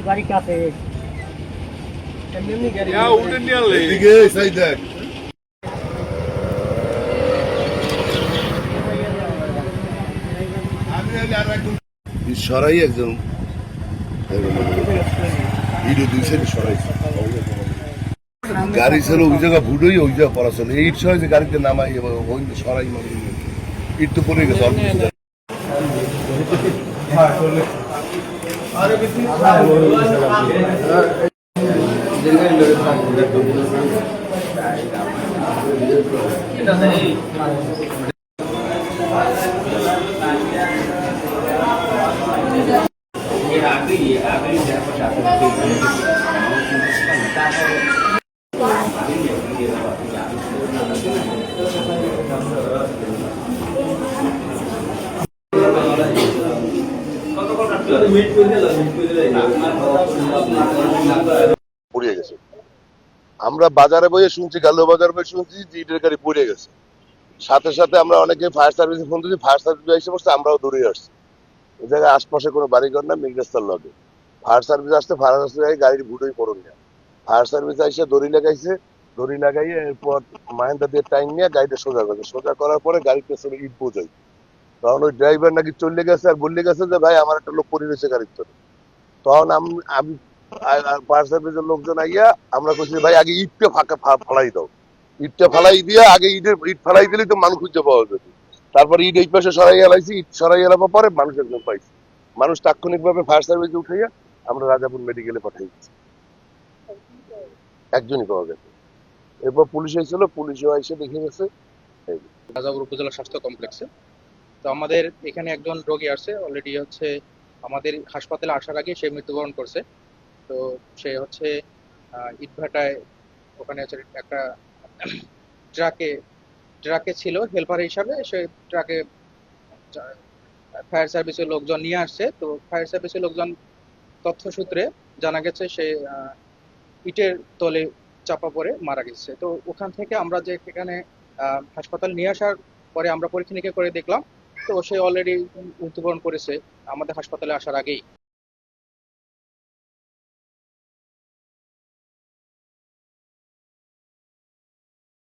বাড়ি কাছে এদিকে সাই দেখ সরাই একজন ভিডিও দুই সাইডে সরাইছে গাড়ি ছিল ওই জায়গা ভুডোই ওই জায়গা পড়া ছিল ইট সরাইছে গাড়িতে নামাই ওই সরাই মানে ইট তো পড়ে গেছে অল্প কিছু পড়ে গেছে আমরা বাজারে বইয়ে শুনছি গালো বাজারে বইয়ে শুনছি যে ইটের গাড়ি পড়ে গেছে সাথে সাথে আমরা অনেকে ফায়ার সার্ভিসে ফোন দিয়েছি ফায়ার সার্ভিস এসে বসছে আমরাও দৌড়ে আসছি এই জায়গায় আশপাশে কোনো বাড়িঘর না মিগরাস্তার লগে ফায়ার সার্ভিস আসতে ফায়ার সার্ভিস গাড়ির ভুটোই পড়ুন না ফায়ার সার্ভিস এসে দড়ি লাগাইছে দড়ি লাগাইয়ে এরপর মাহেন্দ্রা দিয়ে টাইম নিয়ে গাড়িটা সোজা করছে সোজা করার পরে গাড়িতে চলে ইট বোঝাই তখন ওই ড্রাইভার নাকি চলে গেছে আর বললে গেছে যে ভাই আমার একটা লোক পড়ে রয়েছে গাড়ির তোরে তখন আমি ফায়ার সার্ভিসের লোকজন আইয়া আমরা কইছি ভাই আগে ইটটা ফালাই দাও ইটটা ফালাই দিয়ে আগে ইট ফালাই দিলেই তো মানুষ খুঁজে পাওয়া যাবে তারপরে ইট এই পাশে সরাই এলাইছি ইট সরাই এলাবার পরে মানুষ একজন পাইছি মানুষ তাৎক্ষণিক ভাবে ফায়ার সার্ভিসে উঠাইয়া আমরা রাজাপুর মেডিকেলে পাঠাই দিচ্ছি একজনই পাওয়া গেছে এরপর পুলিশ এসেছিল পুলিশও এসে দেখে গেছে রাজাপুর উপজেলা স্বাস্থ্য কমপ্লেক্সে। তো আমাদের এখানে একজন রোগী আসছে অলরেডি হচ্ছে আমাদের হাসপাতালে আসার আগে সে মৃত্যুবরণ করছে। তো সে হচ্ছে ইটভাটায় ওখানে হচ্ছে একটা ট্রাকে ট্রাকে ছিল হেল্পার হিসাবে সে ট্রাকে ফায়ার সার্ভিসের লোকজন নিয়ে আসছে। তো ফায়ার সার্ভিসের লোকজন তথ্য সূত্রে জানা গেছে সে ইটের তলে চাপা পড়ে মারা গেছে। তো ওখান থেকে আমরা যে এখানে হাসপাতাল নিয়ে আসার পরে আমরা পরীক্ষা নিরীক্ষা করে দেখলাম তো সে অলরেডি মৃত্যুবরণ করেছে আমাদের হাসপাতালে আসার আগেই।